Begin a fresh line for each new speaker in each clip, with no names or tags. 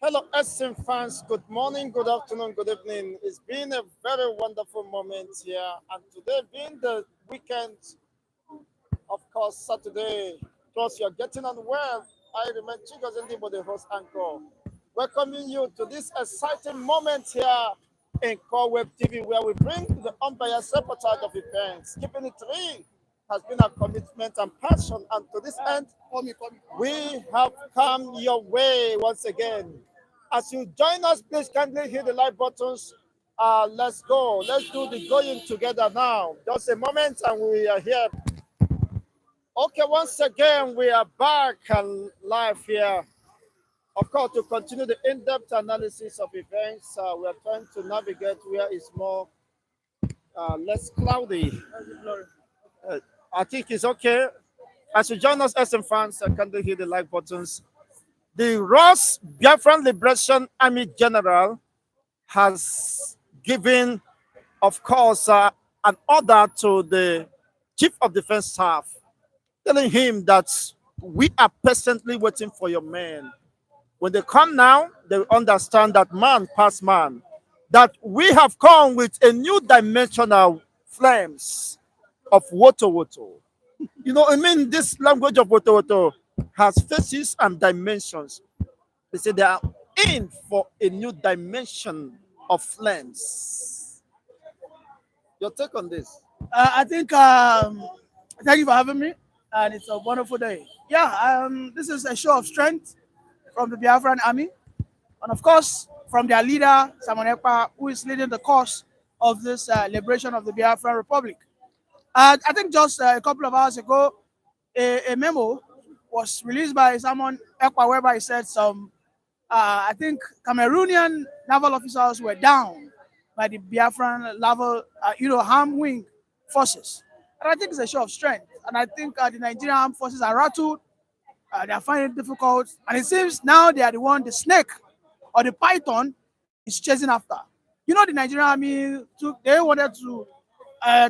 Hello, SM fans. Good morning, good afternoon, good evening. It's been a very wonderful moment here, and today being the weekend, of course, Saturday. Plus, you're getting on well. I remain Chigos Ndibo, the host anchor, welcoming you to this exciting moment here in Core Web TV, where we bring the unbiased reportage of events. Keeping it real has been our commitment and passion, and to this end, we have come your way once again. As you join us, please kindly hit the like buttons. Let's go. Let's do the going together now. Just a moment, and we are here. Okay, once again, we are back and live here. Of course, to continue the in-depth analysis of events, we are trying to navigate where it's more less cloudy. Uh, I think it's okay. As you join us, SM fans, kindly hit the like buttons. The Ross Biafran Liberation Army General has given, of course, an order to the Chief of Defense Staff, telling him that we are patiently waiting for your men. When they come now, they will understand that man past man, that we have come with a new dimensional flames of Woto Woto. I mean, this language of Woto Woto has faces and dimensions. They say they are in for a new dimension of flames. Your take on this?
I think thank you for having me, and it's a wonderful day. Yeah, this is a show of strength from the Biafran army, and of course from their leader Simon Ekpa, who is leading the cause of this liberation of the Biafran Republic. I think just a couple of hours ago, a memo was released by Simon Ekpa whereby he said some, I think, Cameroonian naval officers were down by the Biafran naval, armed wing forces. And I think it's a show of strength. And I think the Nigerian armed forces are rattled. They are finding it difficult. And it seems now they are the snake or the python is chasing after. The Nigerian army, they wanted to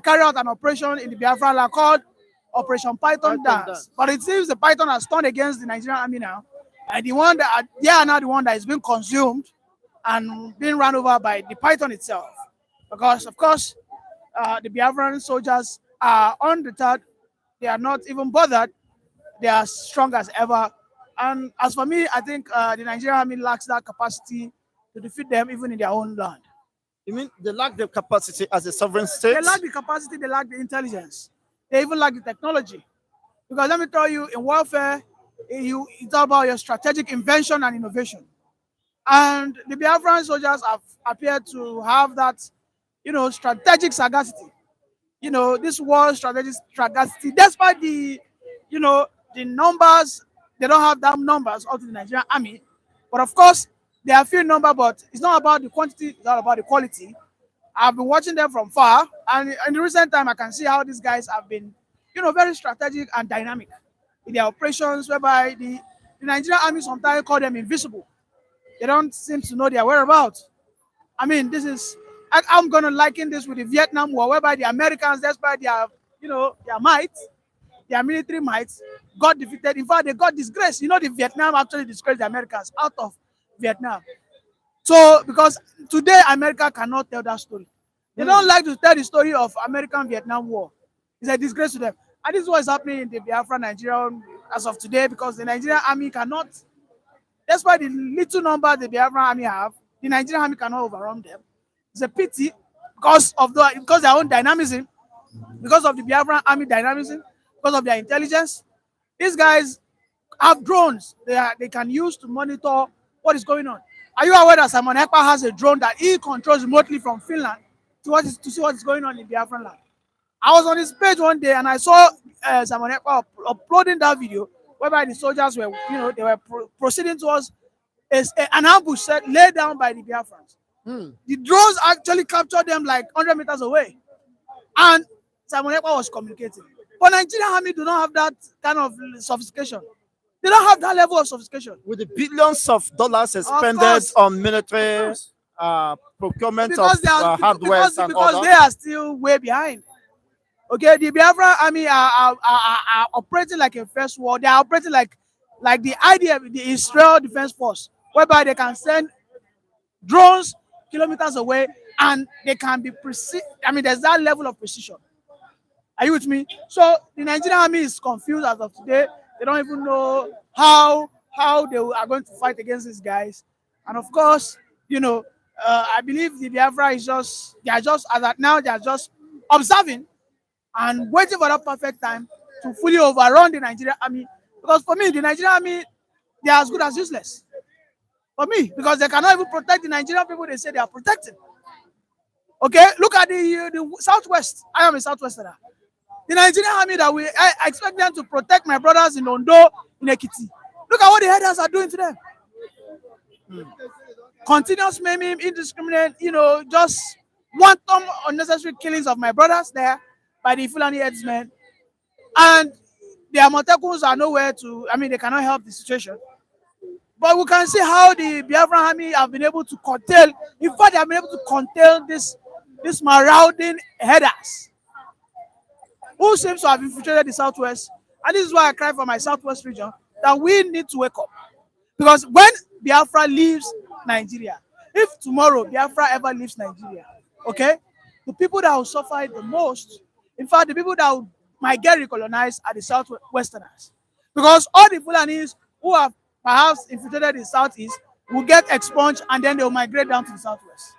carry out an operation in the Biafra land called Operation Python Dance. But it seems the python has turned against the Nigerian army now. And they are now the one that is being consumed and being run over by the python itself. Because, of course, the Biafran soldiers are undeterred. They are not even bothered. They are strong as ever. And as for me, I think the Nigerian army lacks that capacity to defeat them even in their own land.
You mean they lack the capacity as a sovereign state?
They lack the capacity, they lack the intelligence. They even lack the technology. Because let me tell you, in warfare, it's all about your strategic invention and innovation. And the Biafran soldiers have appeared to have that, strategic sagacity. This war strategic sagacity, despite the numbers, they don't have that numbers up to the Nigerian army. But of course, they are few number, but it's not about the quantity, it's not about the quality. I've been watching them from far, and in the recent time, I can see how these guys have been, very strategic and dynamic in their operations, whereby the Nigerian army sometimes call them invisible. They don't seem to know their whereabouts. I mean, I'm going to liken this with the Vietnam War, whereby the Americans, despite their might, their military might, got defeated. In fact, they got disgraced. The Vietnam actually disgraced the Americans out of Vietnam. So, because today America cannot tell that story. They don't like to tell the story of American-Vietnam War. It's a disgrace to them. And this is what is happening in the Biafra Nigerian as of today, because the Nigerian army cannot, despite the little number the Biafra army have, the Nigerian army cannot overrun them. It's a pity because their own dynamism, because of the Biafran army dynamism, because of their intelligence. These guys have drones they can use to monitor what is going on. Are you aware that Simon Ekpa has a drone that he controls remotely from Finland to see what is going on in Biafran land? I was on his page one day and I saw Simon Ekpa uploading that video whereby the soldiers were, they were proceeding towards an ambush set laid down by the Biafrans. The drones actually captured them like 100 meters away. And Simon Ekpa was communicating. But Nigerian army do not have that kind of sophistication. They don't have that level of sophistication.
With the billions of dollars expended on military procurement of hardware and all
because they are still way behind. Okay, the Biafra army are operating like a first war. They are operating like the IDF, the Israel Defense Force whereby they can send drones kilometers away and they can be precise. I mean, there's that level of precision. Are you with me? So the Nigerian army is confused as of today. They don't even know how they are going to fight against these guys. And of course, you know, I believe the Biafra is just they are just as at now they are just observing and waiting for that perfect time to fully overrun the Nigerian army. Because for me, the Nigerian army they are as good as useless. For me, because they cannot even protect the Nigerian people they say they are protecting. Okay, look at the southwest. I am a southwesterner. The Nigerian army that I expect them to protect my brothers in Ondo, in Ekiti. Look at what the headers are doing to them. Continuous maiming, indiscriminate, just wanton unnecessary killings of my brothers there by the Fulani headsmen. And the Amotekun are nowhere to, I mean, they cannot help the situation. But we can see how the Biafran army have been able to curtail, in fact, they have been able to curtail this marauding headers who seems to have infiltrated the southwest. And this is why I cry for my southwest region that we need to wake up. Because when Biafra leaves Nigeria, if tomorrow Biafra ever leaves Nigeria, okay, the people that will suffer the most, in fact, the people that might get recolonized are the southwesterners. Because all the Fulanis who have perhaps infiltrated the southeast will get expunged and then they will migrate down to the southwest.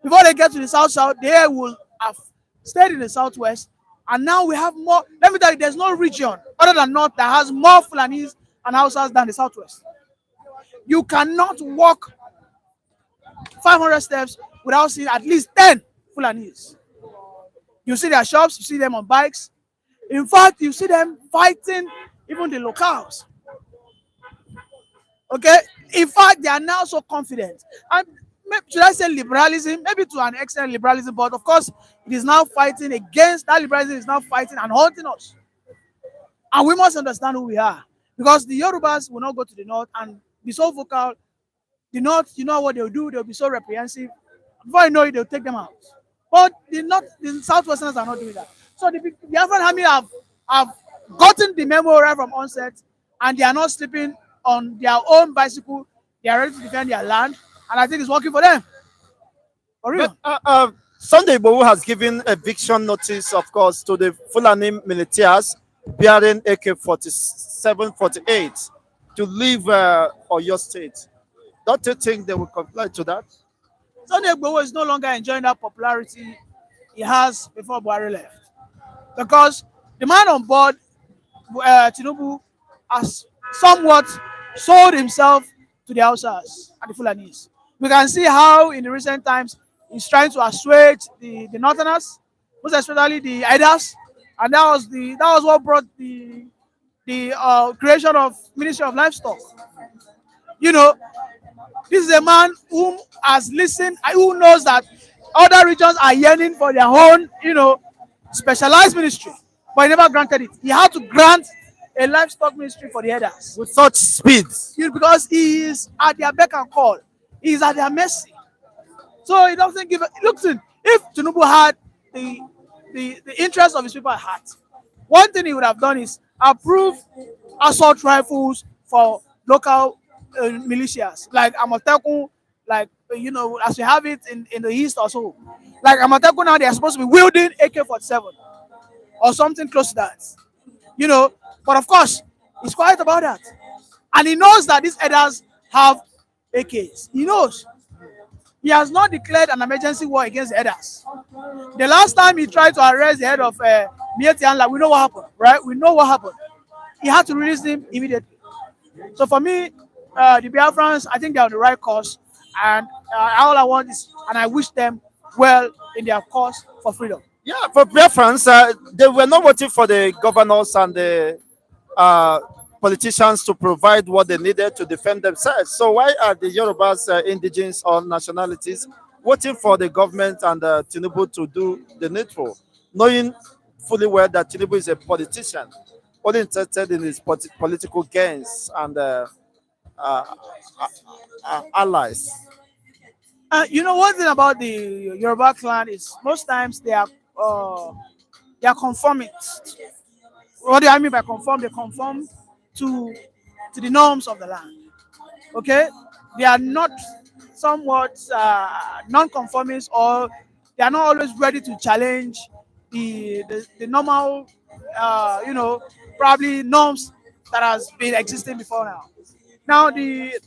Before they get to the south, they will have stayed in the southwest. And now we have more. Let me tell you, there's no region other than North that has more Fulanis and Hausas than the southwest. You cannot walk 500 steps without seeing at least 10 Fulanis. You see their shops, you see them on bikes. In fact, you see them fighting even the locals. Okay? In fact, they are now so confident. And should I say liberalism? Maybe to an extent liberalism, but of course, it is now fighting against that liberalism is now fighting and haunting us. And we must understand who we are. Because the Yorubas will not go to the north and be so vocal. The north, you know what they'll do? They'll be so reprehensive. Before you know it, they'll take them out. But the Southwesterners are not doing that. So the Biafran army have gotten the memo right from onset, and they are not sleeping on their own bicycle. They are ready to defend their land, and I think it's working for them. For real.
But, Sunday Igboho has given eviction notice, of course, to the Fulani militias bearing AK-47, 48 to leave Oyo State. Don't you think they will comply to that?
Sunday Igboho is no longer enjoying that popularity he has before Buhari left. Because the man on board, Tinubu, has somewhat sold himself to the Hausas and the Fulanis. We can see how in the recent times he's trying to assuage the Northerners, most especially the Idas, and that was what brought the creation of Ministry of Livestock. You know, this is a man who has listened, who knows that other regions are yearning for their own, specialized ministry, but he never granted it. He had to grant a livestock ministry for the headers.
With such speed.
Because he is at their beck and call. He is at their mercy. So he doesn't give a look. If Tinubu had the interest of his people at heart, one thing he would have done is approve assault rifles for local militias like Amotekun, like as we have it in the east or so. Like Amotekun now, they are supposed to be wielding AK-47 or something close to that. But of course, he's quiet about that. And he knows that these headers have AKs. He knows. He has not declared an emergency war against the headers. The last time he tried to arrest the head of Mieti Anla, we know what happened, right? We know what happened. He had to release him immediately. So for me, the Biafrans, I think they're on the right course. And all I want is, and I wish them well in their cause for freedom.
Yeah, for Biafrans, they were not waiting for the governors and the politicians to provide what they needed to defend themselves. So why are the Yorubas, indigenous or nationalities, waiting for the government and Tinubu to do the needful, knowing fully well that Tinubu is a politician, only interested in his political gains and allies?
One thing about the Yoruba clan is most times they are conformists. What do I mean by conform? They conform to the norms of the land. Okay, they are not somewhat non-conformist, or they are not always ready to challenge the normal, probably norms that has been existing before now. Now the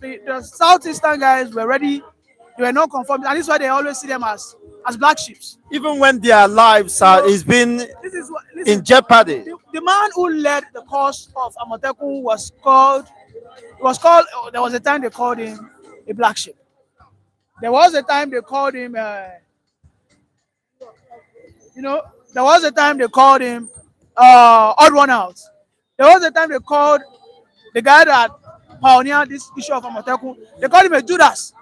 southeastern guys were ready; they were not conformist, and this is why they always see them as black sheep.
Even when their lives
You
are
know,
is being
this is what
in
listen.
jeopardy.
The man who led the cause of Amotekun was called. There was a time they called him a black sheep. There was a time they called him. You know, there was a time they called him odd one out. There was a time they called the guy that pioneered this issue of Amotekun. They called him a Judas.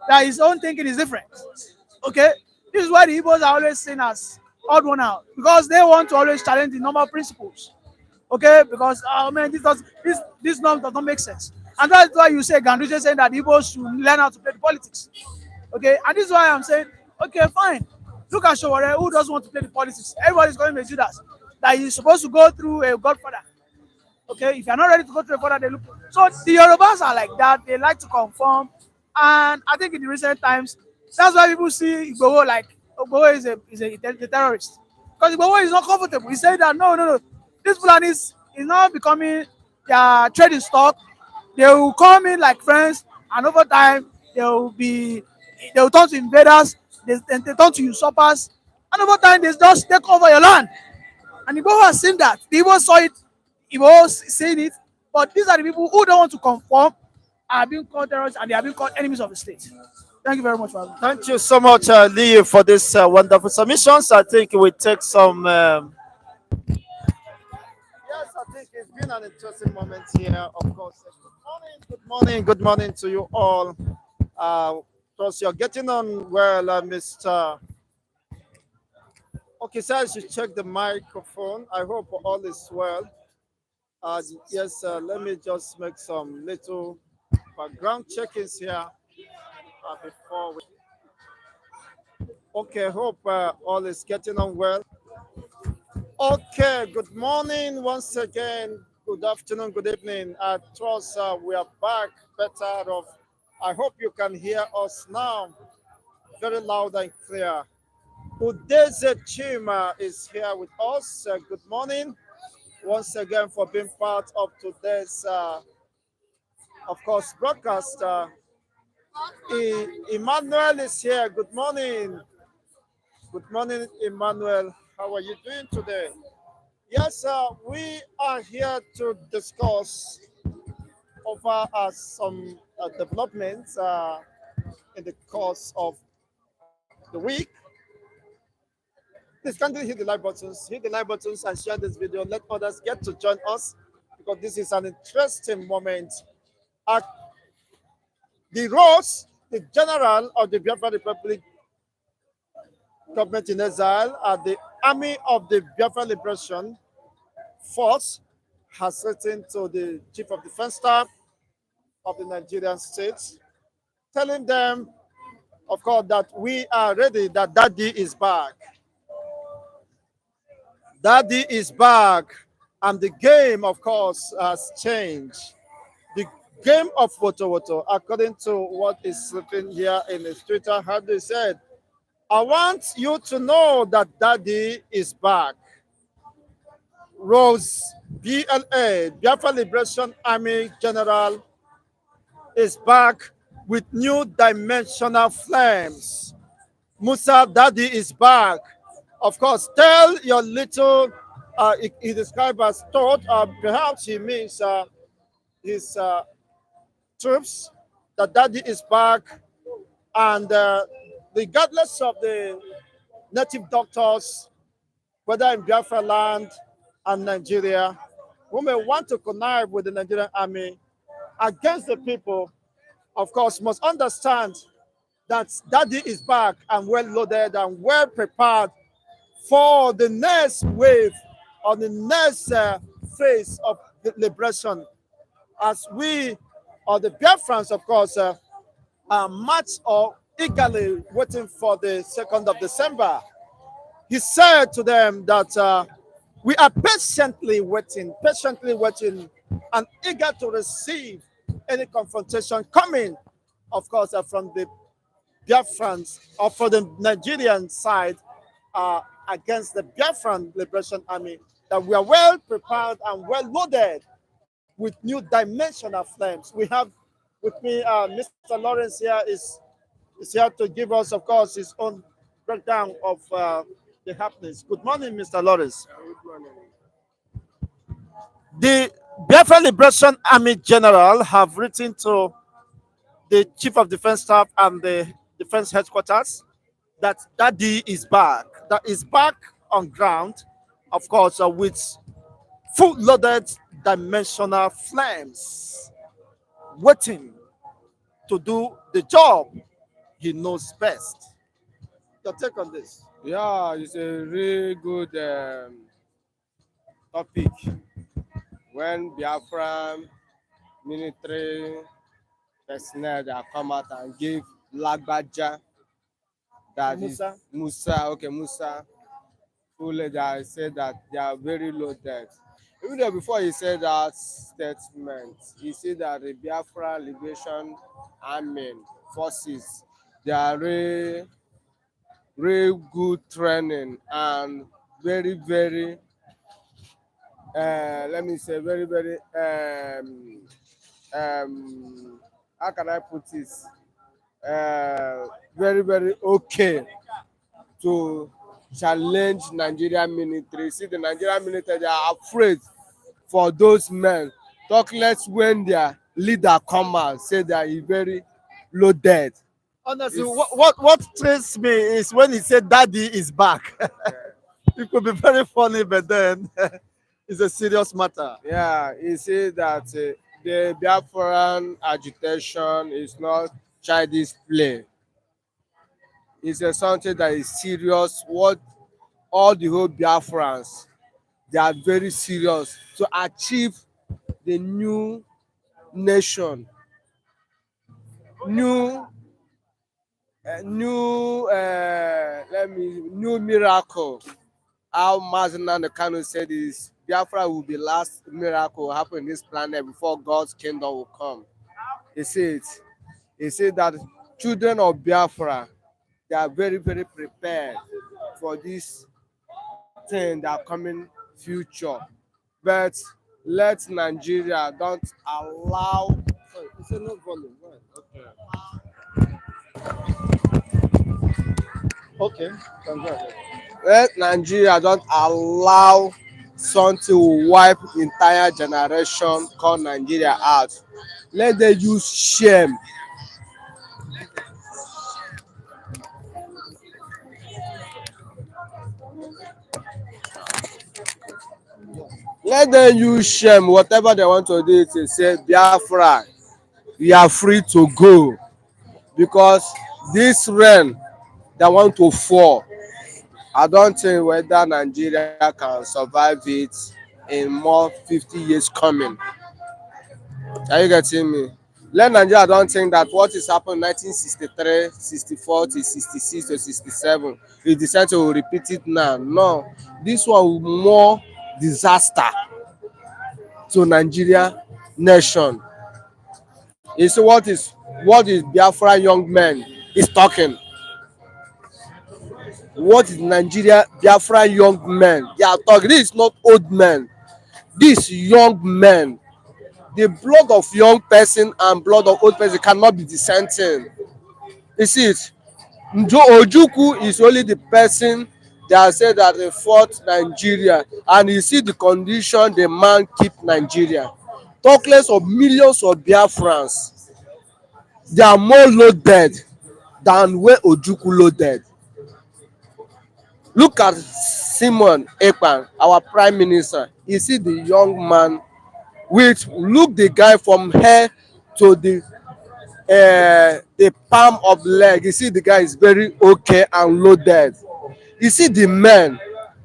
That his own thinking is different. Okay, this is why the Igbos are always seen as odd one out, because they want to always challenge the normal principles. Okay, because man, this norm does not make sense, and that's why you say Ganduje saying that Igbos should learn how to play the politics. Okay, and this is why I'm saying, okay, fine. Look at Showore, who doesn't want to play the politics. Everybody's calling him a Judas. That he's supposed to go through a godfather. Okay, if you're not ready to go through a father, they look. So the Yorubas are like that. They like to conform, and I think in the recent times, that's why people see Igboho like Igboho is a terrorist, because Igboho is not comfortable. He said that no, this plan is not becoming their trading stock. They will come in like friends, and over time they will turn to invaders. They turn to usurpers, and over time they just take over your land. And Igbo has seen that. The Igbo saw it. Igbo seen it. But these are the people who don't want to conform, are being called terrorists, and they are being called enemies of the state. Thank you very much for having me.
Thank you so much, Lee, for this wonderful submissions. I think we take some. Yes, I think it's been an interesting moment here. Of course, good morning, good morning to you all. Trust you're getting on well, Mr. Okay, sir, I should check the microphone. I hope all is well. Yes, let me just make some little background check-ins here before we. Okay, hope all is getting on well. Okay, good morning once again. Good afternoon, good evening. I trust we are back better off. I hope you can hear us now very loud and clear. Udeze Chima is here with us. Good morning once again for being part of today's, of course, broadcast. Emmanuel is here. Good morning. Good morning, Emmanuel. How are you doing today? Yes, we are here to discuss over some developments in the course of the week. Please kindly hit the like buttons and share this video. Let others get to join us because this is an interesting moment. At the roles, the general of the Biafra Republic government in exile at the Army of the Biafra Liberation Force has written to the Chief of Defense Staff of the Nigerian state, telling them, of course, that we are ready, that Daddy is back. Daddy is back, and the game, of course, has changed. The game of Woto, according to what is written here in his Twitter handle, said, I want you to know that Daddy is back. Rose BLA, Biafra Liberation Army General, is back with new dimensional flames. Musa Daddy is back. Of course, tell your little, he described as thought, perhaps he means his troops, that Daddy is back. And regardless of the native doctors, whether in Biafra land and Nigeria, who may want to connive with the Nigerian army against the people, of course, must understand that Daddy is back and well loaded and well prepared for the next wave or the next phase of the liberation. As we, or the Biafrans, of course, are much or eagerly waiting for the 2nd of December. He said to them that we are patiently waiting, and eager to receive any confrontation coming of course, from the Biafrans or for the Nigerian side against the Biafran Liberation Army, that we are well prepared and well loaded with new dimensional flames. We have with me Mr. Lawrence here is here to give us, of course, his own breakdown of the happenings. Good morning, Mr. Lawrence. The Biafra Liberation Army General have written to the Chief of Defense Staff and the Defense Headquarters that Daddy is back. That is back on ground, of course, with full loaded dimensional flames, waiting to do the job he knows best. Your take on this?
Yeah, it's a really good topic. When Biafra military personnel that come out and give Lagbaja, that is
Musa?
Musa, okay, Musa, fully that said that they are very loaded. Even though before he said that statement, he said that the Biafra Liberation Army forces, they are really good training and very let me say very how can I put this, very okay to challenge Nigerian military. See, the Nigerian military, they are afraid for those men. Talk less when their leader come out say that he very loaded.
Honestly,
It's,
what thrills me is when he said Daddy is back. It could be very funny, but then it's a serious matter.
yeah, he said that the Biafran agitation is not childish play. It's something that is serious. What all the whole Biafrans, they are very serious to achieve the new nation, new new miracle. How Mazinan Kanu said is Biafra will be last miracle happen in this planet before God's kingdom will come. He said, he said that children of Biafra, they are very prepared for this thing that coming future. But let Nigeria don't allow.
Sorry, it's a no volume. Right. Okay, congrats.
Let Nigeria don't allow something to wipe entire generation called Nigeria out. Let them use shame. Let them use shame. Whatever they want to do, to say Biafra, you are free to go because this rain that want to fall, I don't think whether Nigeria can survive it in more 50 years coming. Are you getting me? Let Nigeria don't think that what is happened 1963, 64 to 66 to 67, we decide to repeat it now. No, this one will more disaster to Nigeria nation. You see what is Biafra young men is talking. What is Nigeria Biafra young men? They are talking. This is not old men. These young men. The blood of young person and blood of old person cannot be the same thing. You see it? Ojukwu is only the person that said that they fought Nigeria, and you see the condition the man keep Nigeria. Talk less of millions of Biafrans. They are more loaded than where Ojukwu loaded. Look at Simon Ekpan, our prime minister. You see the young man with look the guy from hair to the palm of leg. You see the guy is very okay and loaded. You see the men,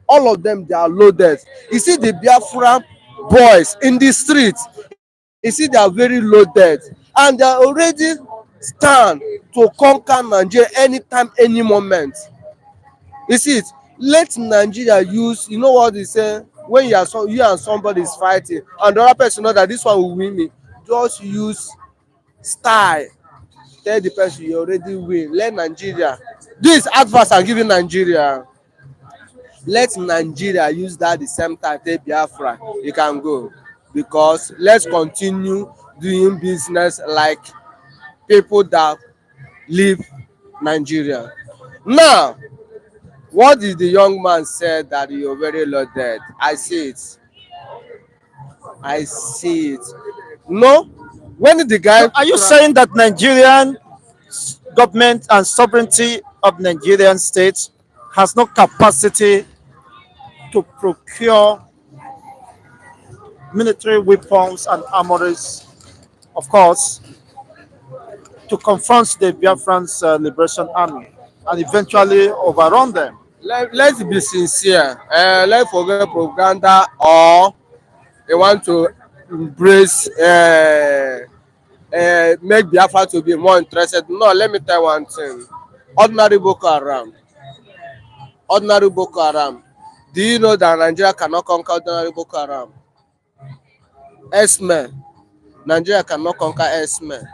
all of them they are loaded. You see the Biafra boys in the street. You see they are very loaded and they are already stand to conquer Nigeria anytime, any moment. You see it? Let Nigeria use, you know what they say, when you and somebody is fighting and the other person know that this one will win me, just use style tell the person you already win. Let Nigeria. This advice I'm giving Nigeria. Let Nigeria use that the same time take Biafra. You can go, because let's continue doing business like people that leave Nigeria. Now, what did the young man said that you're very loaded? I see it. I see it. No, when the
So
guy
are you saying that Nigerian government and sovereignty of Nigerian states has no capacity to procure military weapons and armories, of course, to confront the Biafran's Liberation Army and eventually overrun them?
let's be sincere. Let's forget propaganda, or they want to embrace make Biafra to be more interested. No, let me tell you one thing. Ordinary Boko Haram, ordinary Boko Haram. Do you know that Nigeria cannot conquer ordinary Boko Haram? X-Men. Nigeria cannot conquer X-Men.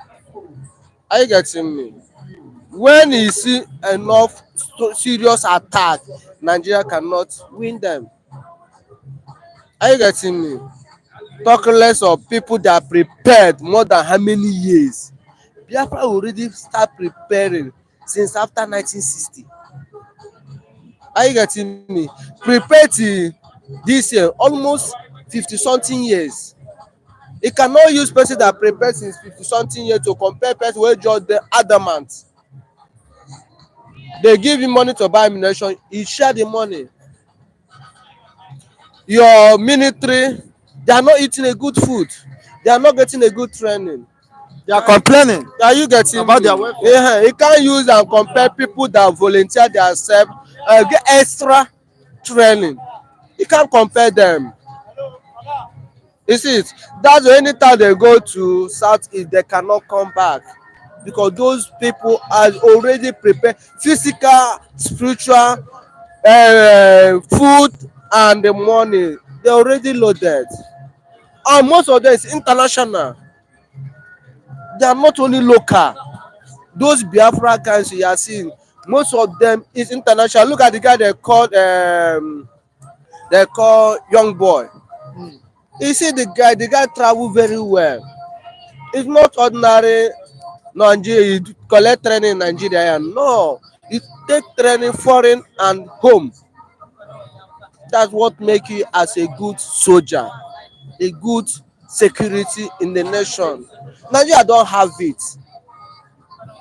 Are you getting me? When you see enough serious attack, Nigeria cannot win them. Are you getting me? Talk less of people that prepared more than how many years. Biafra already start preparing since after 1960. Are you getting me? Prepare till this year, almost 50 something years. You cannot use person that prepare since 50 something years to compare person wey just dey adamant. They give him money to buy ammunition, he share the money. Your military, they are not eating a good food, they are not getting a good training.
They are complaining
Are you getting
about
me?
their welfare.
Yeah, you can't use and compare people that volunteer themselves get extra training. You can't compare them. You see it? That's why anytime they go to Southeast, they cannot come back, because those people are already prepared, physical, spiritual, food, and the money. They already loaded, and most of them is international. They are not only local. Those Biafra guys you are seeing, most of them is international. Look at the guy they call young boy. You see the guy travel very well. It's not ordinary Nigeria. You collect training in Nigeria. No, you take training foreign and home. That's what make you as a good soldier, a good security in the nation. Nigeria don't have it.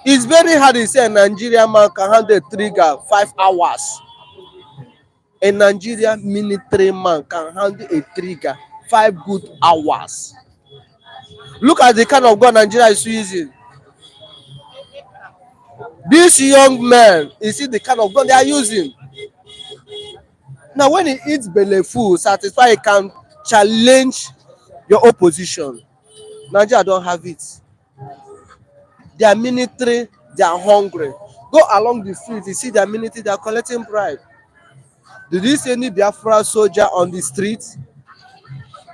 It's very hard to say a Nigerian man can handle a trigger 5 hours. A Nigerian military man can handle a trigger 5 good hours. Look at the kind of gun Nigeria is using. These young men, you see the kind of gun they are using. Now, when he eats belle full, satisfied, he can challenge your opposition. Nigeria don't have it. Their military, they are hungry. Go along the street, you see their military, they are collecting bribe. Did you see any Biafra soldier on the street?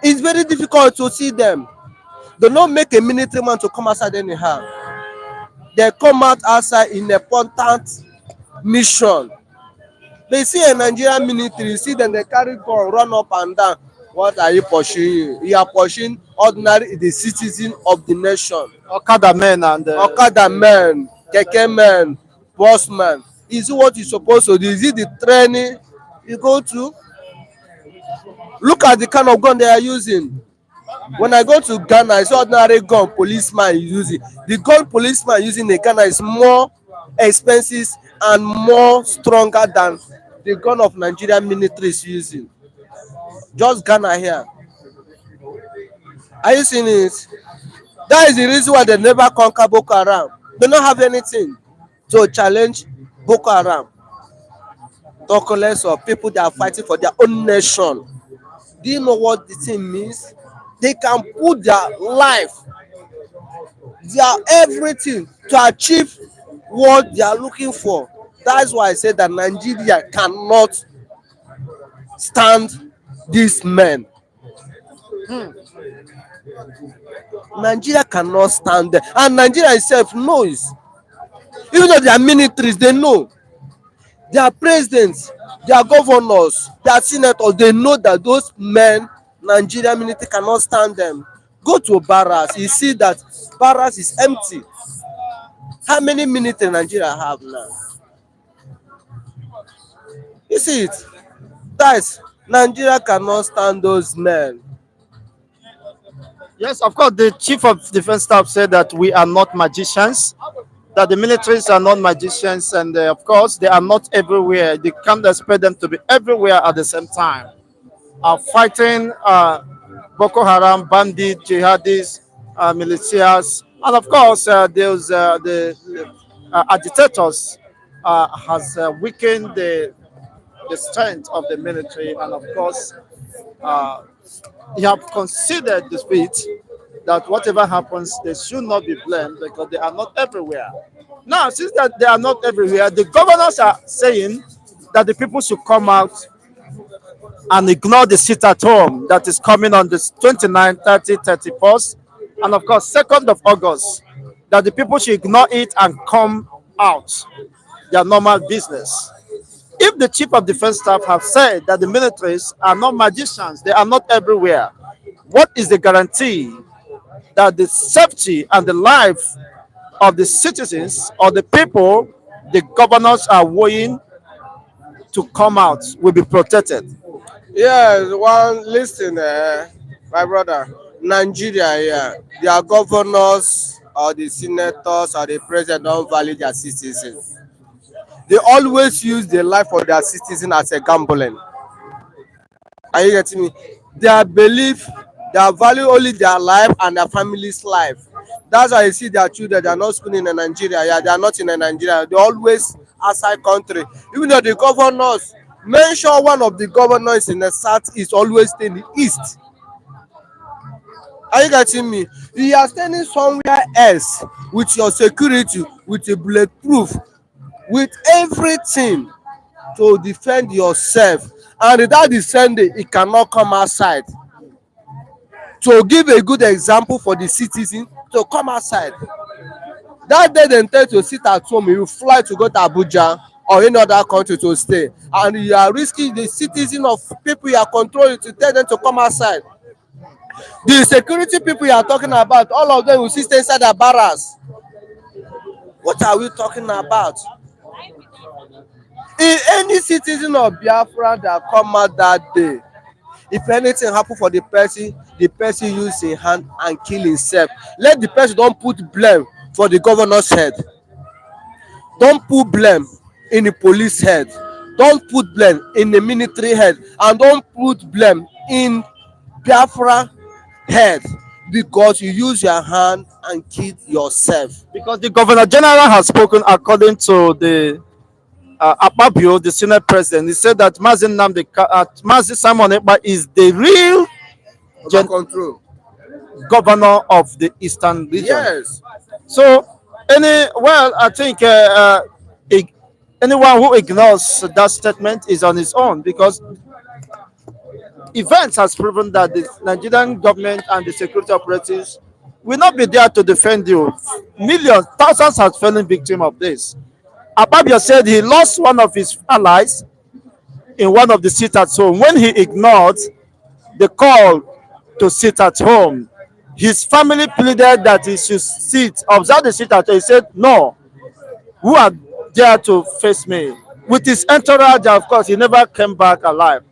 It's very difficult to see them. They don't make a military man to come outside anyhow. They come out outside in a important mission. They see a Nigerian military, you see them, they carry gun, run up and down. What are you pursuing? You are pursuing ordinary the citizen of the nation.
Okada men and
Okada men, keke men, boss man. Is it what you supposed to do? Is it the training you go to? Look at the kind of gun they are using. When I go to Ghana, I see ordinary gun policeman using. The gun policeman using in Ghana is more expensive and more stronger than the gun of Nigerian military is using. Just Ghana here. Are you seeing it? That is the reason why they never conquer Boko Haram. They don't have anything to challenge Boko Haram. Talk less of people that are fighting for their own nation. Do you know what the thing means? They can put their life, their everything to achieve what they are looking for. That's why I say that Nigeria cannot stand these men. Nigeria cannot stand them, and Nigeria itself knows. Even though they are militaries, they know their presidents, their governors, their senators, they know that those men, Nigerian military cannot stand them. Go to barracks, you see that barracks is empty. How many military Nigeria have now? You see it? Guys, Nigeria cannot stand those men.
Yes, of course, the chief of defense staff said that we are not magicians, that the militaries are not magicians, and of course, they are not everywhere. They can't expect them to be everywhere at the same time. Fighting Boko Haram, bandit, jihadis, militias, and of course, there's the agitators has weakened the strength of the military, and of course, uh, he have considered the speech that whatever happens, they should not be blamed because they are not everywhere. Now, since that they are not everywhere, the governors are saying that the people should come out and ignore the sit at home that is coming on the 29th, 30th, 31st, and of course, 2nd of August, that the people should ignore it and come out their normal business. If the chief of defense staff have said that the militaries are not magicians, they are not everywhere, what is the guarantee that the safety and the life of the citizens or the people the governors are willing to come out will be protected?
Yes, one listen, my brother. Nigeria, yeah, their governors or the senators or the president don't value their citizens. They always use the life of their citizen as a gambling. Are you getting me? Their belief, their value only their life and their family's life. That's why you see their children, they are not schooling in Nigeria. Yeah, they are not in Nigeria. They always outside country. Even though the governors mention one of the governors in the south is always in the east. Are you getting me? You are standing somewhere else with your security, with a bulletproof, with everything to defend yourself, and without defending it cannot come outside to give a good example for the citizen to come outside. That day dem tell you to sit at home, you fly to go to Abuja or any other country to stay, and you are risking the citizen of people you are controlling to tell them to come outside. The security people you are talking about, all of them will sit inside their barracks. What are we talking about? If any citizen of Biafra that come out that day, if anything happen for the person use him hand and kill himself. Let the person don put blame for the governor's head, don put blame in the police head, don put blame in the military head, and don put blame in Biafra head, because you use your hand and kill yourself.
Because the governor general has spoken according to the Akpabio, the Senate president. He said that Mazi Simon Ekpa is the real
Over control.
governor of the eastern region.
Yes.
So, I think anyone who ignores that statement is on his own, because events has proven that the Nigerian government and the security operatives will not be there to defend you. Millions, thousands have fallen victim of this. Akpabio said he lost one of his allies in one of the sit at home when he ignored the call to sit at home. His family pleaded that he should observe the sit at home. He said, "No, who are there to face me?" With his entourage, of course, he never came back alive.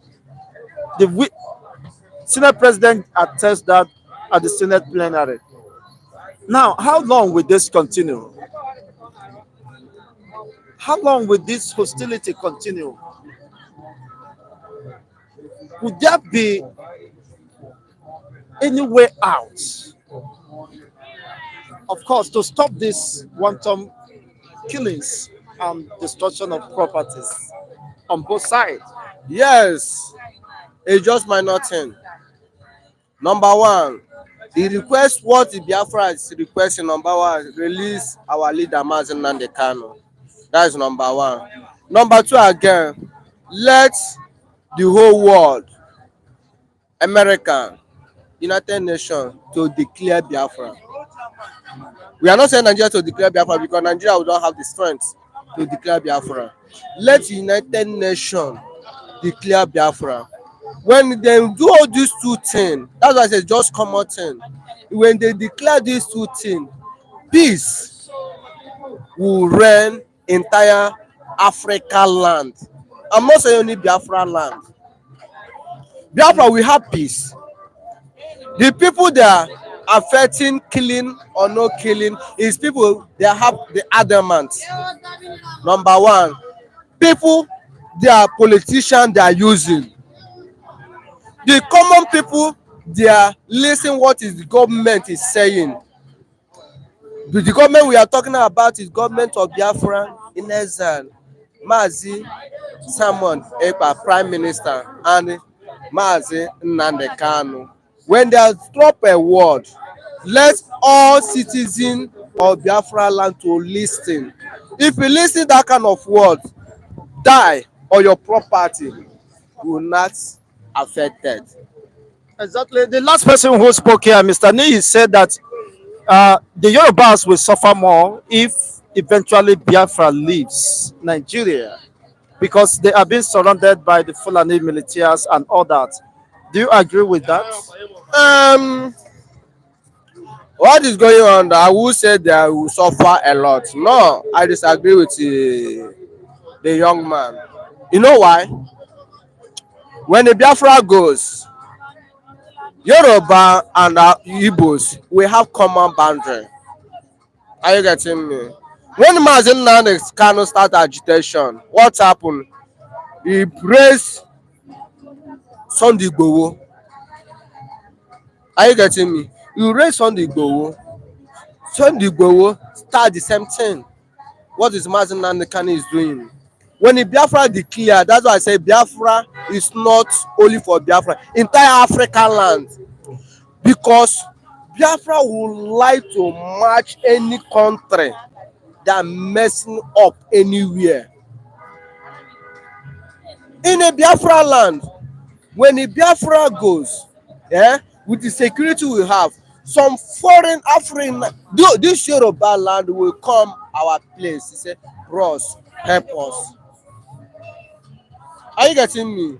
The Senate president attests that at the Senate plenary. Now, how long will this continue? How long will this hostility continue? Would there be any way out? Of course, to stop this wanton killings and destruction of properties on both sides.
Yes, it's just minor thing. Number one, the request what the Biafra is requesting, number one, release our leader Mazi Nnamdi Kanu. That is number one. Number two, again, let the whole world, America, United Nations, to declare Biafra. We are not saying Nigeria to declare Biafra because Nigeria will not have the strength to declare Biafra. Let United Nations declare Biafra. When they do all these two things, that's why I say just common thing. When they declare these two things, peace will reign entire Africa land. I'm not saying only Biafra land. Biafra will have peace. The people that are affecting killing or no killing is people that have the adamant. Number one, people they are politicians they are using. The common people they are listening what is the government is saying. The government we are talking about is government of Biafra in exile. Mazi Simon Ekpa Prime Minister and Mazi Nnamdi Kanu. When they drop a word, let all citizens of Biafra land to listen. If you listen that kind of word, die or your property will not affected.
Exactly. The last person who spoke here, Mr. Niyi, said that the Yorubas will suffer more if eventually Biafra leaves Nigeria because they are being surrounded by the Fulani militias and all that. Do you agree with that?
Um, what is going on? I will say they will suffer a lot. No, I disagree with the young man. You know why? When the Biafra goes, Yoruba and Igbos we have common boundary. Are you getting me? When Mazen Nnamdi Kanu start agitation, what happened? He praised Sunday Igboho. Are you getting me? You raise Sunday Igboho. Sunday Igboho start the same thing. What is Mazen Nnamdi Kanu is doing? When the Biafra declare, that's why I say Biafra is not only for Biafra, entire African land. Because Biafra would like to match any country that messing up anywhere. In a Biafra land, when a Biafra goes, yeah, with the security we have, some foreign African, this Yoruba land will come our place. He say, bros, help us. Are you getting me?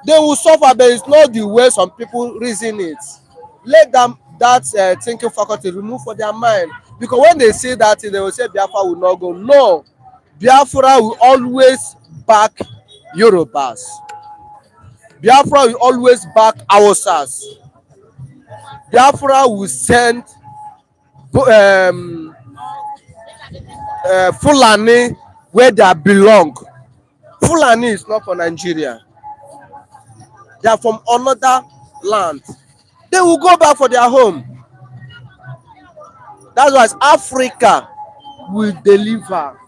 They will suffer, but it's not the way some people reason it. Let them that thinking faculty remove for their mind. Because when they say that, they will say Biafra will not go. No, Biafra will always back Yorubas. Biafra will always back Hausas. Biafra will send Fulani where they belong. Fulani is not for Nigeria. They are from another land. They will go back for their home. That's why Africa will deliver.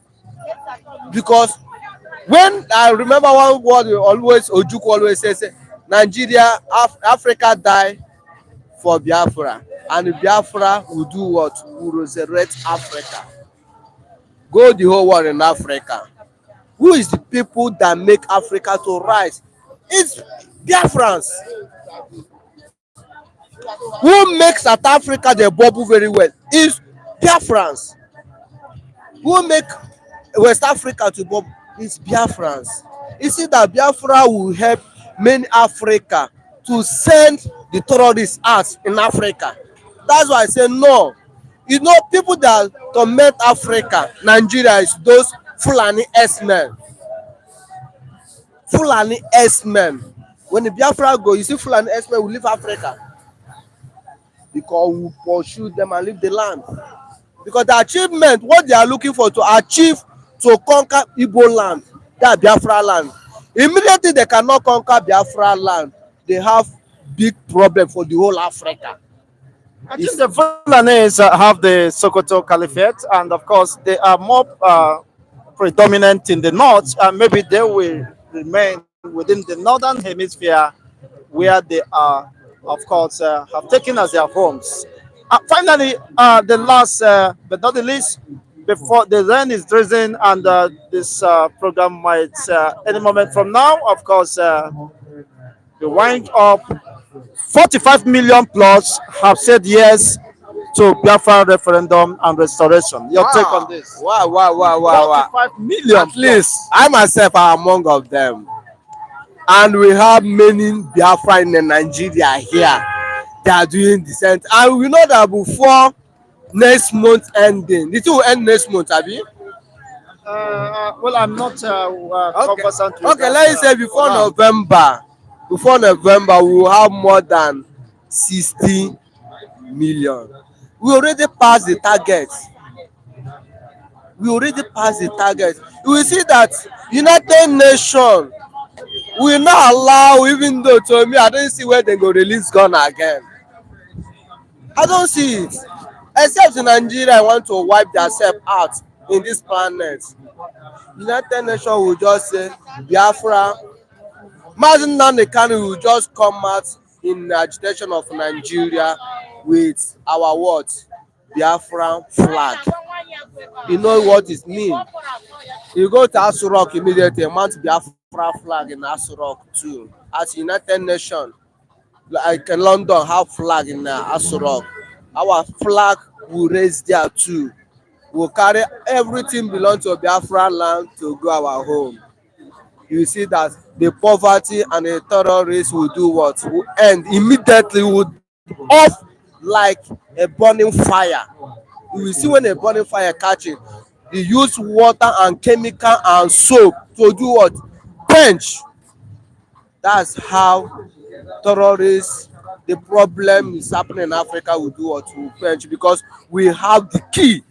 Because when I remember one word always Ojukwu always says, Nigeria, Africa die for Biafra, and Biafra will do what? Will resurrect Africa. Go the whole world in Africa. Who is the people that make Africa to rise? It's Biafrans. Who makes South Africa the bubble very well? Is Biafrans. Who make West Africa to bubble? Is Biafrans. You see that Biafra will help many Africa to send the terrorists out in Africa. That's why I say no. You know, people that torment Africa, Nigeria is those Fulani S-men. Fulani S-men. When the Biafra go, you see Fulani S-men will leave Africa. Because we pursue them and leave the land. Because the achievement, what they are looking for to achieve to conquer Igbo land, that Biafra land. Immediately they cannot conquer Biafra land, they have big problem for the whole Africa.
I think the Fulanis have the Sokoto Caliphate, and of course, they are more predominant in the north, and maybe they will remain within the northern hemisphere where they are, of course, have taken as their homes. Finally, the last but not the least, before the rain is drizzling and this program might any moment from now, of course, be wind up. 45 million plus have said yes to Biafra referendum and restoration. Your take on
Wow,
this?
wow, wow, wow, wow, wow.
45 million
At least
plus.
I myself are among of them, and we have many Biafra in Nigeria here. They are doing the same, and we know that before next month ending, the thing will end next month, abi.
Well, I'm not
Okay,
conversant with
okay.
that
Let me say
for
before
now.
November, we will have more than 60 million. We already passed the target. We already passed the target. You will see that United Nations will not allow, even though to me I don't see where they go release gun again. I don't see it. Except in Nigeria want to wipe themselves out in this planet. United Nations will just say Biafra. Mazin Kanu will just come out in agitation of Nigeria with our what? Biafra flag. You know what it means. You go to Aso Rock immediately, mount Biafra flag in Aso Rock too. As United Nations, like London have flag in Aso Rock. Our flag will raise there too. We'll carry everything belong to Biafra land to go our home. You see that the poverty and the terrorists will do what? Will end immediately, would off like a burning fire. You will see when a burning fire catching, they use water and chemical and soap to do what? Quench. That's how terrorists, the problem is happening in Africa, will do what? Will quench, because we have the key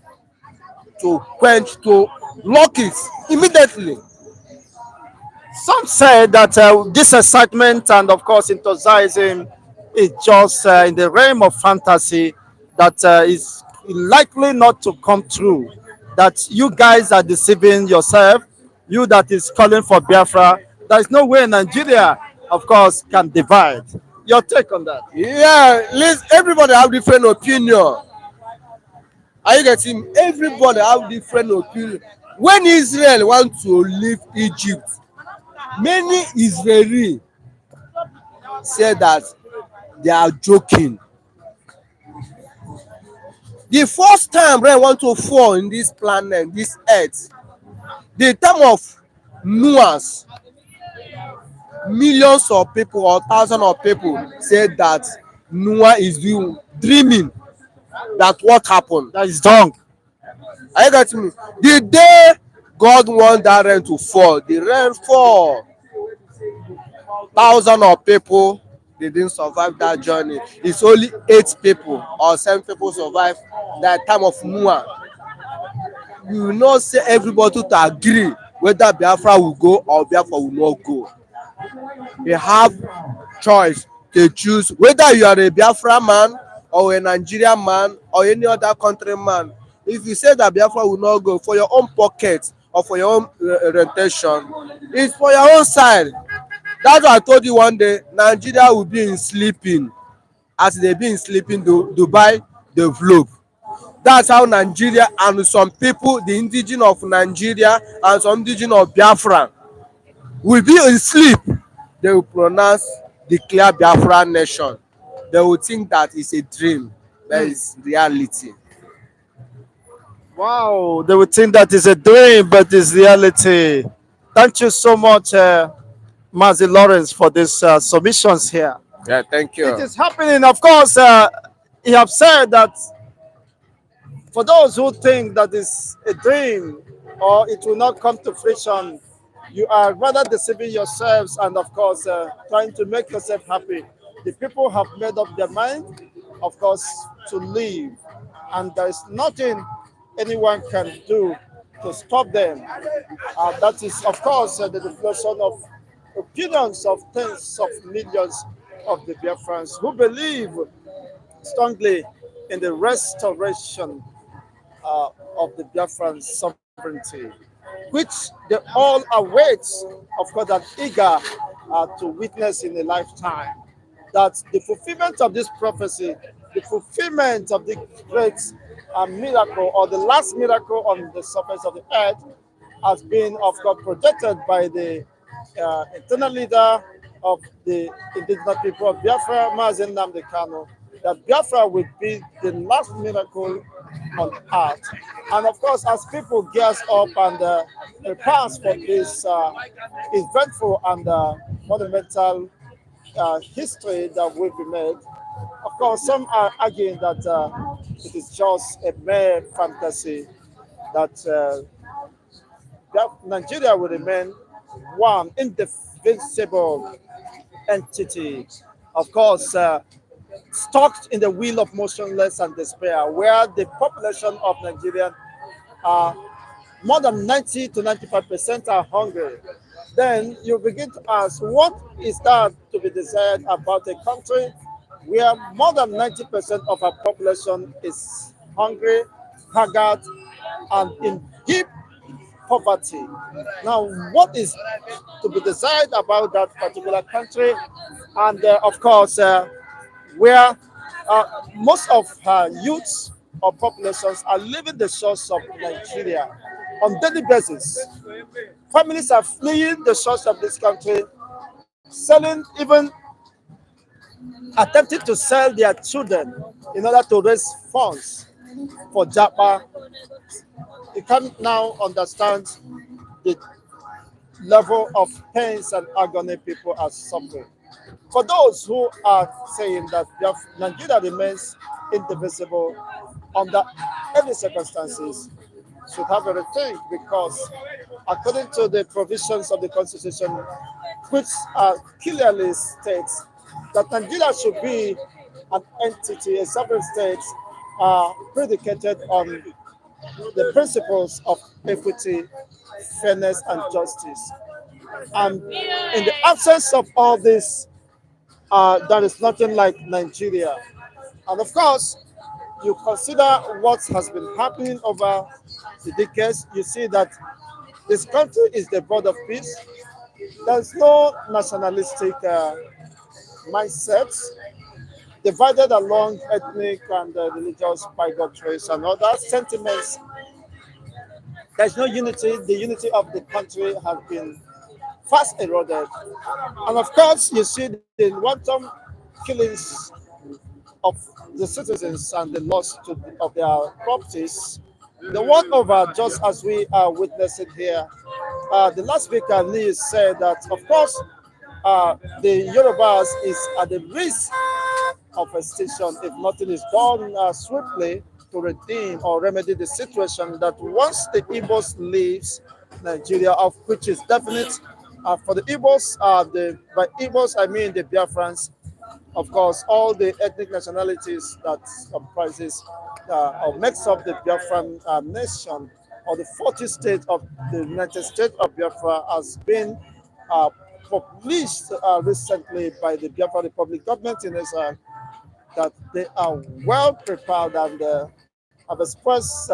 to quench, to lock it immediately.
Some say that this excitement and, of course, enthusiasm is just in the realm of fantasy that is likely not to come true. That you guys are deceiving yourself. You that is calling for Biafra. There is no way Nigeria, of course, can divide. Your take on that?
Yeah, everybody have different opinion. Are you getting me? Everybody have different opinion. When Israel want to leave Egypt, many Israeli say that they are joking. The first time rain want to fall in this planet, this earth, the time of Noah's, millions of people or thousands of people said that Noah is dreaming that what happened.
That is wrong.
Are you getting me? The day God want that rain to fall, the rain fall. Thousands of people, they didn't survive that journey. It's only 8 people or 7 people survive that time of Noah. You will not say everybody to agree whether Biafra will go or Biafra will not go. You have choice to choose whether you are a Biafra man or a Nigerian man or any other country man. If you say that Biafra will not go for your own pocket or for your own orientation, it's for your own side. That's why I told you one day Nigeria will be in sleeping. As they be in sleeping, Dubai develop. That's how Nigeria and some people, the indigenous of Nigeria and some indigenous of Biafra, will be in sleep. They will pronounce declare Biafra nation. They will think that it's a dream, but it's reality.
Wow, they would think that is a dream, but it's reality. Thank you so much, Mazi Lawrence, for these submissions here.
Yeah, thank
It
you.
is happening. Of course, he have said that for those who think that is a dream or it will not come to fruition, you are rather deceiving yourselves and, of course, trying to make yourself happy. The people have made up their mind, of course, to leave, and there is nothing anyone can do to stop them. That is, of course, the deflection of opinions of tens of millions of the Biafrans who believe strongly in the restoration uh, of the Biafran sovereignty, which they all await, of course, and eager to witness in a lifetime. That the fulfillment of this prophecy, the fulfillment of the great miracle or the last miracle on the surface of the earth has been, of course, projected by the internal leader of the indigenous people of Biafra, Mazen Namdekano, that Biafra will be the last miracle on earth. And of course, as people gears up and prepares for this eventful and monumental history that will be made, of course, some are arguing that it is just a mere fantasy that Nigeria will remain one indivisible entity. Of course, stuck in the wheel of motionless and despair, where the population of Nigeria are more than 90 to 95% are hungry. Then you begin to ask, what is that to be desired about a country where more than 90% of our population is hungry, haggard, and in deep poverty? Now, what is to be desired about that particular country? And of course, where uh, most of youths or populations are leaving the shores of Nigeria on daily basis. Families are fleeing the shores of this country, selling, even attempting to sell their children in order to raise funds for Japa. You can now understand the level of pains and agony people are suffering. For those who are saying that Nigeria remains indivisible under any circumstances, should have a rethink, because according to the provisions of the constitution, which clearly states that Nigeria should be an entity, a sovereign state, predicated on the principles of equity, fairness, and justice. And in the absence of all this, there is nothing like Nigeria. And of course, you consider what has been happening over the decades, you see that this country is the bird of peace. There's no nationalistic mindset divided along ethnic and religious bigotries and other sentiments. There's no unity. The unity of the country has been fast eroded. And of course, you see the wanton killings of the citizens and the loss of their properties. The one over, just as we are witnessing here, the last speaker News said that, of course, the Yorubas is at the risk of extinction if nothing is done swiftly to redeem or remedy the situation, that once the Igbos leaves Nigeria, of which is definite for the Igbos, by Igbos I mean the Biafrans, of course, all the ethnic nationalities that comprises or makes up the Biafran nation, or the 40 state of the United States of Biafra, has been uh, published recently by the Biafra Republic government in Israel, that they are well prepared and have expressed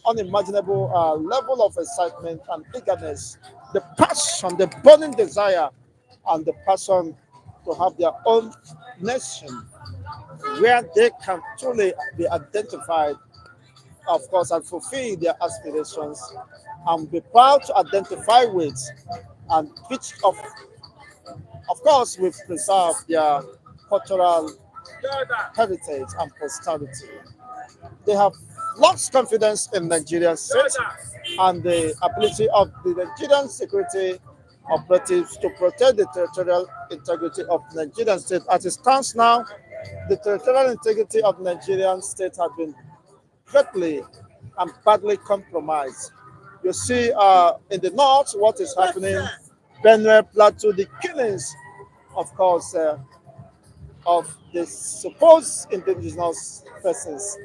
unimaginable level of excitement and eagerness, the passion, the burning desire, and the passion to have their own nation where they can truly be identified, of course, and fulfill their aspirations and be proud to identify with, and which of course we've preserved their cultural heritage and posterity. They have lost confidence in Nigerian state and the ability of the Nigerian security operatives to protect the territorial integrity of Nigerian state. As it stands now, the territorial integrity of Nigerian state has been greatly and badly compromised. You see in the north what is happening, Benue Plateau, the killings, of course, of the supposed indigenous persons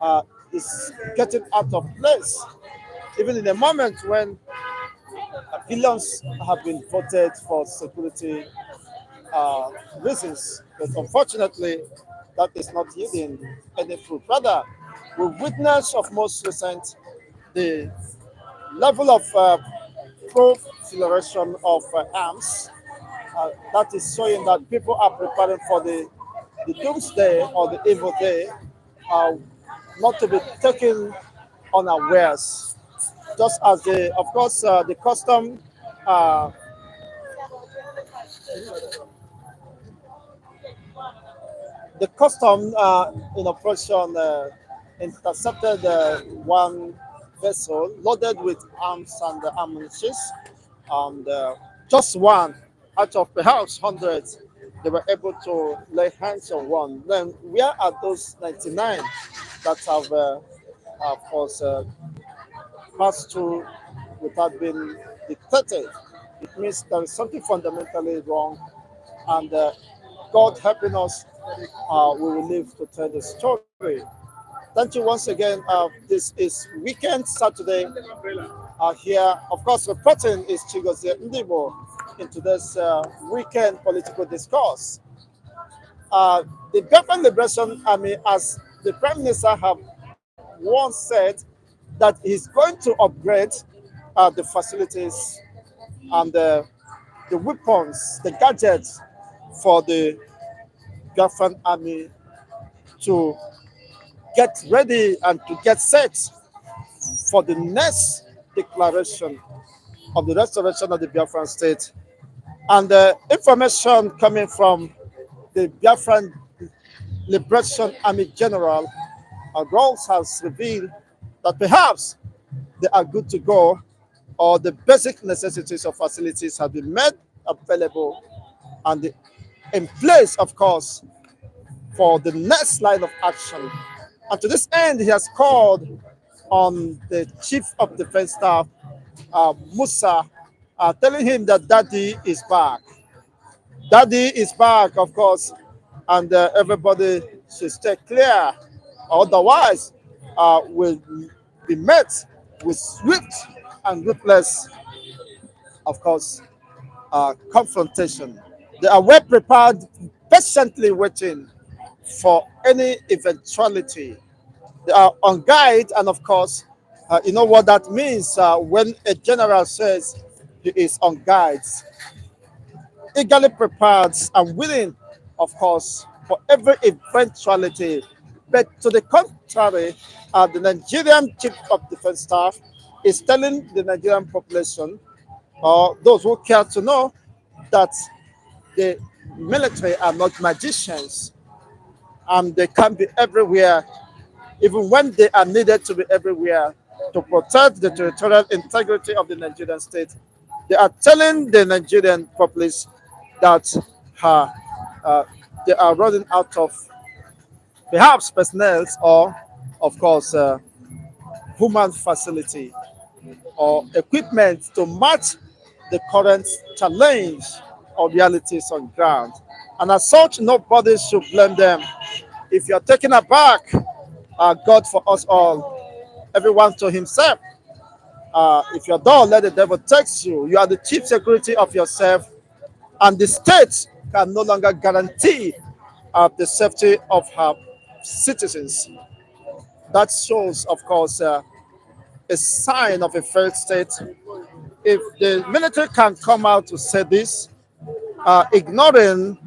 uh, is getting out of place. Even in a moment when billions have been voted for security reasons, but unfortunately, that is not yielding any fruit. Rather, we witness of most recent the level of proliferation of arms that is showing that people are preparing for the doomsday or the evil day, uh, not to be taken unawares. Just as of course, the custom uh, The custom in operation intercepted one vessel loaded with arms and ammunition, and just one out of perhaps hundreds, they were able to lay hands on one. Then where are those 99 that have, of course, passed through without being detected? It means there is something fundamentally wrong, and God helping us, we will live to tell the story. Thank you once again. This is Weekend Saturday here. Of course, reporting is Chigozie Ndibo in today's weekend political discourse. The Biafran Liberation Army, as the Prime Minister have once said, that he's going to upgrade the facilities and the weapons, the gadgets for the Biafran Army to get ready and to get set for the next declaration of the restoration of the Biafran state. And the information coming from the Biafran Liberation Army General Rolls has revealed that perhaps they are good to go, or the basic necessities of facilities have been made available and in place, of course, for the next line of action. And to this end, he has called on the Chief of Defense Staff, Musa, telling him that Daddy is back. Daddy is back, of course, and everybody should stay clear. Otherwise, will be met with swift and ruthless, of course, confrontation. They are well prepared, patiently waiting for any eventuality. They are on guide, and of course, you know what that means when a general says he is on guides, eagerly prepared and willing, of course, for every eventuality. But to the contrary, the Nigerian Chief of Defense Staff is telling the Nigerian population, or those who care to know, that the military are not magicians and they can be everywhere, even when they are needed to be everywhere to protect the territorial integrity of the Nigerian state. They are telling the Nigerian populace that uh, uh, they are running out of perhaps personnel or, of course, human facility or equipment to match the current challenge or realities on ground. And as such, nobody should blame them. If you're taken aback, God for us all, everyone to himself. If you're dull, let the devil take you. You are the chief security of yourself, and the state can no longer guarantee the safety of her citizens. That shows, of course, a sign of a failed state. If the military can come out to say this, ignoring,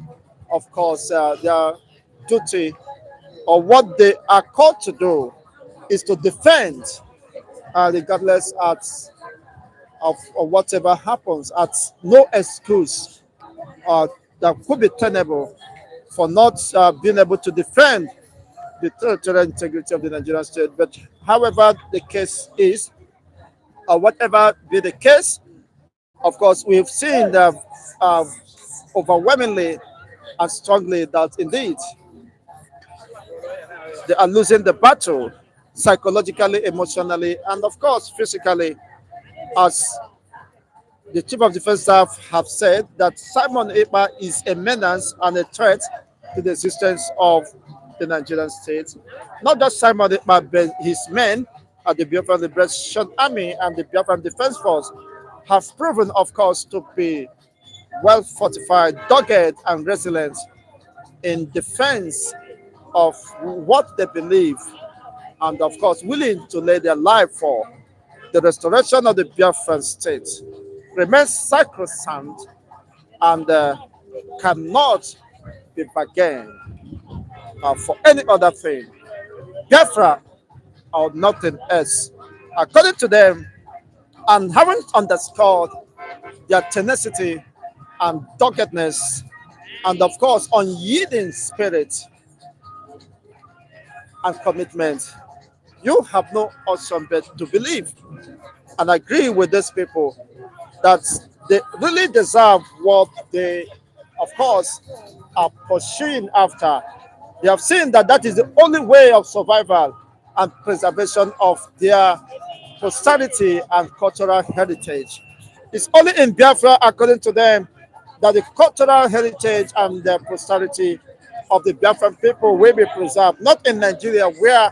of course, their duty or what they are called to do is to defend, regardless of whatever happens, at no excuse uh, that could be tenable for not being able to defend the territorial integrity of the Nigerian state. But however the case is, or whatever be the case, of course, we've seen that uh, overwhelmingly and strongly that indeed they are losing the battle psychologically, emotionally, and of course physically, as the Chief of Defense Staff have said that Simon Ekpa is a menace and a threat to the existence of the Nigerian state. Not just Simon Ekpa, but his men at the Biafran Liberation Army and the Biafran Defense Force have proven, of course, to be well fortified, dogged, and resilient in defense of what they believe, and of course, willing to lay their life for. The restoration of the Biafran state remains sacrosanct and cannot be bargained for any other thing, Biafra or nothing else. According to them, and having underscored their tenacity and doggedness, and of course, unyielding spirit, and commitment, you have no option but to believe and agree with these people that they really deserve what they, of course, are pursuing after. They have seen that that is the only way of survival and preservation of their posterity and cultural heritage. It's only in Biafra, according to them, that the cultural heritage and the posterity of the Biafran people will be preserved, not in Nigeria, where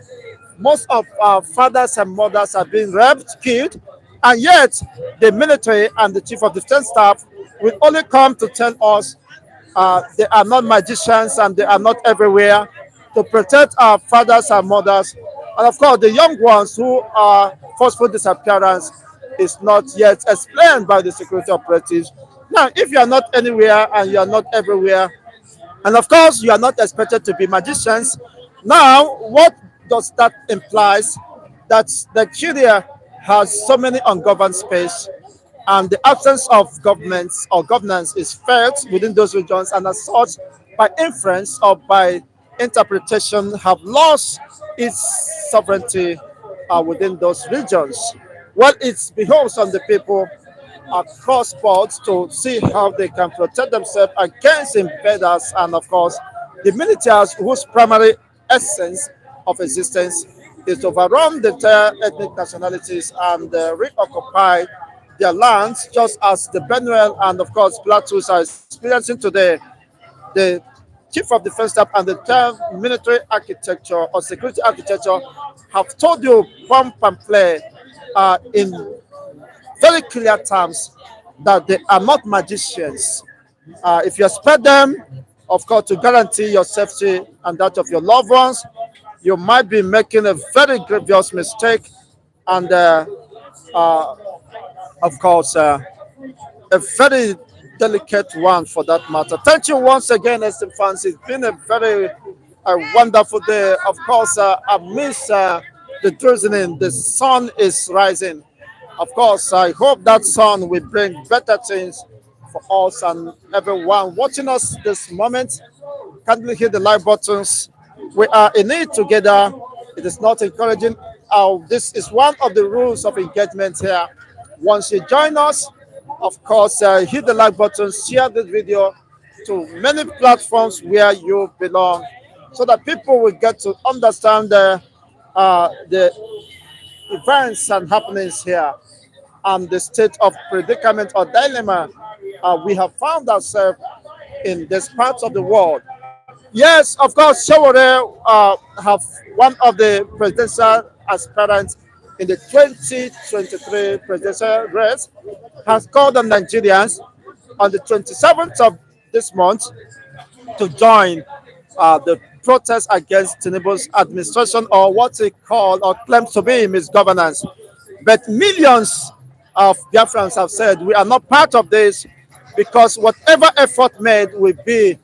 most of our fathers and mothers are being raped, killed, and yet the military and the chief of defense staff will only come to tell us they are not magicians and they are not everywhere to protect our fathers and mothers. And of course, the young ones who are forceful disappearance is not yet explained by the security operatives. Now, if you are not anywhere and you are not everywhere, and of course, you are not expected to be magicians. Now, what does that imply? That Nigeria has so many ungoverned space, and the absence of governments or governance is felt within those regions, and as such, by inference or by interpretation, have lost its sovereignty within those regions. Well, it behoves on the people across boards to see how they can protect themselves against invaders and, of course, the militaries whose primary essence of existence is to overrun the entire ethnic nationalities and reoccupy their lands, just as the Benue and, of course, Plateaus are experiencing today. The chief of defense staff and the entire military architecture or security architecture have told you pump and play in very clear terms that they are not magicians. If you expect them, of course, to guarantee your safety and that of your loved ones, you might be making a very grievous mistake and, uh, of course, a very delicate one for that matter. Thank you once again, Esteban fans. It's been a very wonderful day. Of course, I miss the drizzling. The sun is rising. Of course, I hope that sun will bring better things for us and everyone watching us this moment. Kindly hit the like buttons. We are in it together. It is not encouraging. This is one of the rules of engagement here. Once you join us, of course, hit the like button, share this video to many platforms where you belong, so that people will get to understand the events and happenings here and the state of predicament or dilemma we have found ourselves in this part of the world. Yes, of course, Shawore have one of the presidential aspirants in the 2023 presidential race has called on Nigerians on the 27th of this month to join the protest against Tinubu's administration, or what he called or claims to be misgovernance. But millions of Biafrans have said we are not part of this because whatever effort made will be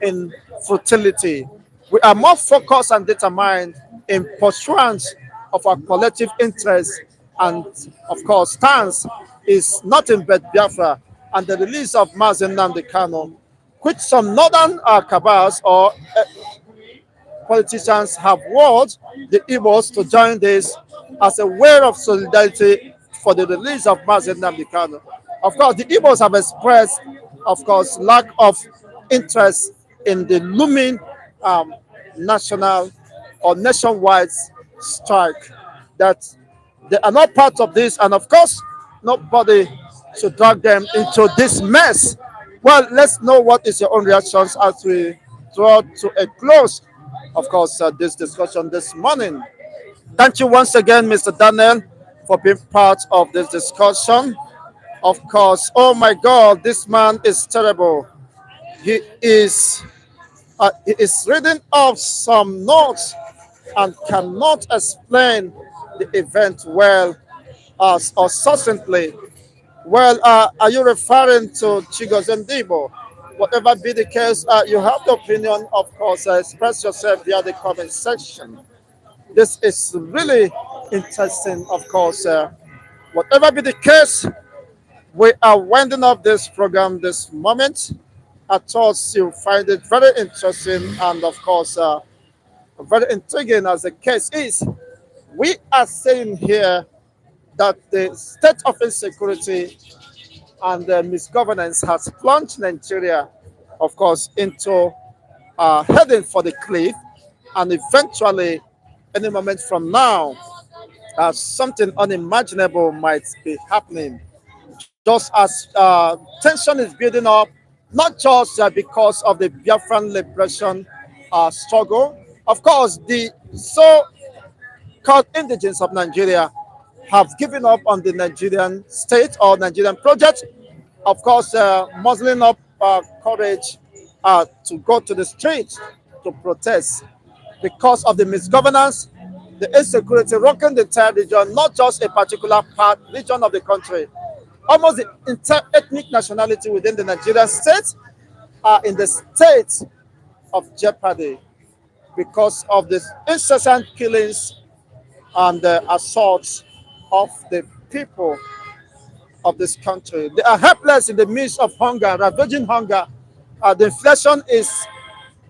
in futility. We are more focused and determined in pursuance of our collective interests, and of course stance is nothing but Biafra and the release of Mazen Nnamdi Kanu, which some northern cabals or politicians have warned the Igbos to join this as a way of solidarity for the release of Mazen Nnamdi Kanu. Of course, the Igbos have expressed, of course, lack of interest in the looming national or nationwide strike, that they are not part of this, and of course, nobody should drag them into this mess. Well, let's know what is your own reactions as we draw to a close, of course, this discussion this morning. Thank you once again, Mr. Daniel, for being part of this discussion. Of course, oh my God, this man is terrible. He is reading off some notes and cannot explain the event well or succinctly. Well, are you referring to Chigozem Debo? Whatever be the case, you have the opinion, of course, express yourself via the comment section. This is really interesting, of course. Whatever be the case, we are winding up this program this moment. I thought you find it very interesting and, of course, very intriguing as the case is. We are saying here that the state of insecurity and misgovernance has plunged Nigeria, of course, into heading for the cliff, and eventually, any moment from now, something unimaginable might be happening. Just as tension is building up, not just because of the Biafran liberation struggle. Of course, the so called indigenes of Nigeria have given up on the Nigerian state or Nigerian project. Of course, muzzling up courage to go to the streets to protest because of the misgovernance, the insecurity rocking the entire region, not just a particular part region of the country. Almost the entire ethnic nationality within the Nigerian state are in the state of jeopardy because of the incessant killings and the assaults of the people of this country. They are helpless in the midst of hunger, ravaging hunger. The inflation is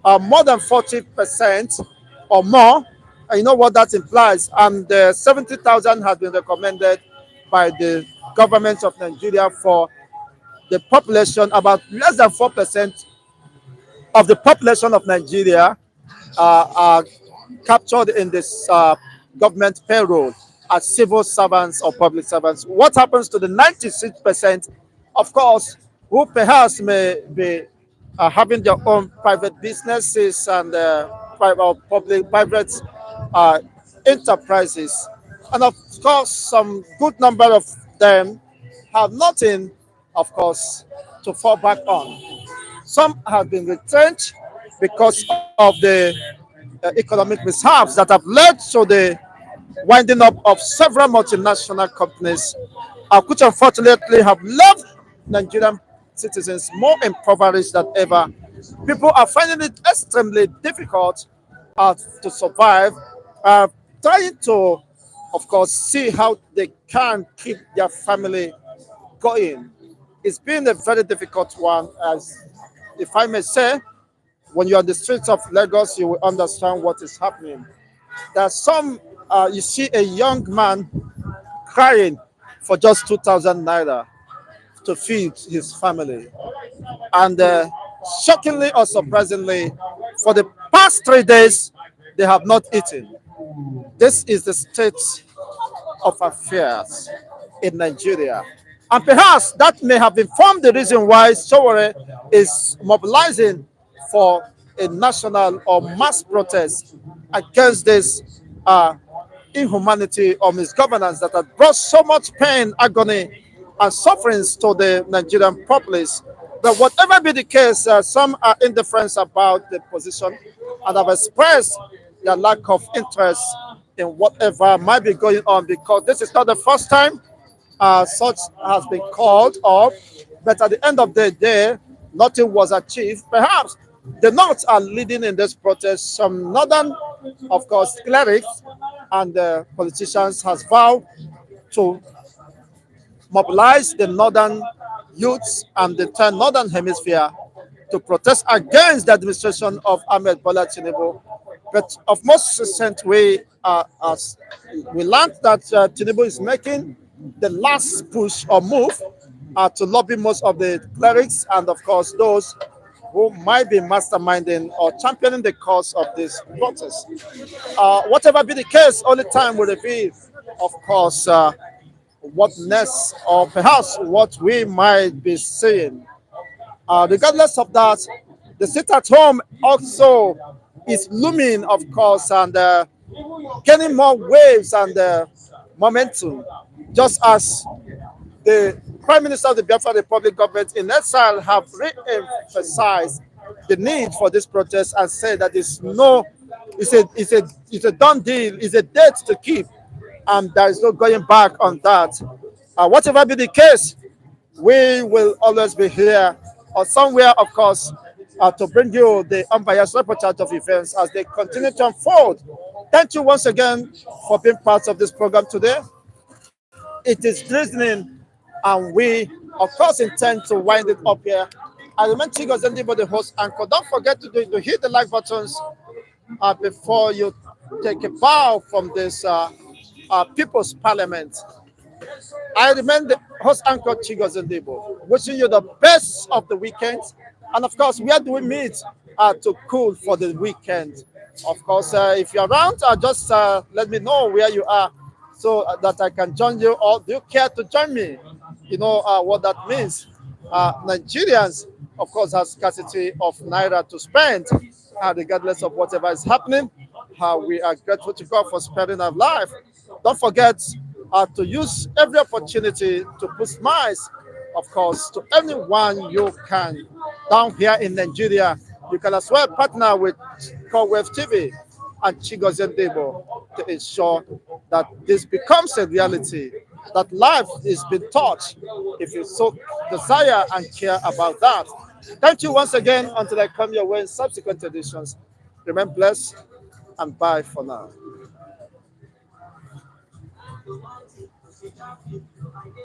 more than 40% or more. And you know what that implies. And 70,000 has been recommended by the government of Nigeria for the population. About less than 4% of the population of Nigeria are captured in this government payroll as civil servants or public servants. What happens to the 96%, of course, who perhaps may be having their own private businesses and private or public private uh, enterprises? And of course, some good number of them have nothing, of course, to fall back on. Some have been retrenched because of the economic mishaps that have led to the winding up of several multinational companies, which unfortunately have left Nigerian citizens more impoverished than ever. People are finding it extremely difficult to survive, uh, trying to, of course, see how they can keep their family going. It's been a very difficult one, as if I may say. When you're on the streets of Lagos, you will understand what is happening. There's some, you see a young man crying for just 2,000 naira to feed his family. And shockingly or surprisingly, for the past 3 days, they have not eaten. This is the state of affairs in Nigeria. And perhaps that may have informed the reason why Sowore is mobilizing for a national or mass protest against this inhumanity or misgovernance that has brought so much pain, agony, and sufferings to the Nigerian populace. But whatever be the case, some are indifferent about the position and have expressed their lack of interest in whatever might be going on, because this is not the first time such has been called off. But at the end of the day, nothing was achieved. Perhaps the North are leading in this protest. Some northern, of course, clerics and politicians has vowed to mobilize the northern youths and the entire northern hemisphere to protest against the administration of Ahmed Bola Tinubu. But of most recent way, as we learned that Tinubu is making the last push or move to lobby most of the clerics and, of course, those who might be masterminding or championing the cause of this protest. Whatever be the case, only time will reveal, of course, what next or perhaps what we might be seeing. Regardless of that, the sit at home also is looming, of course, and gaining more waves and momentum, just as the Prime Minister of the Biafra Republic government in exile have re-emphasized the need for this protest and said that it's a done deal, it's a date to keep, and there is no going back on that. Whatever be the case, we will always be here or somewhere, of course, to bring you the unbiased reportage of events as they continue to unfold. Thank you once again for being part of this program today. It is drizzling, and we, of course, intend to wind it up here. I remain Tigos, anybody host anchor. Don't forget to hit the like buttons before you take a bow from this People's Parliament. I remain the host anchor Chigos Ndebo, wishing you the best of the weekend. And of course, where do we meet to cool for the weekend? Of course, if you're around, just let me know where you are so that I can join you. Or do you care to join me? You know what that means. Nigerians, of course, have scarcity of naira to spend, regardless of whatever is happening. We are grateful to God for sparing our life. Don't forget to use every opportunity to put smiles, of course, to anyone you can. Down here in Nigeria, you can as well partner with Wave TV and Chigozen Debo to ensure that this becomes a reality, that life is being taught if you so desire and care about that. Thank you once again until I come your way in subsequent editions. Remain blessed and bye for now.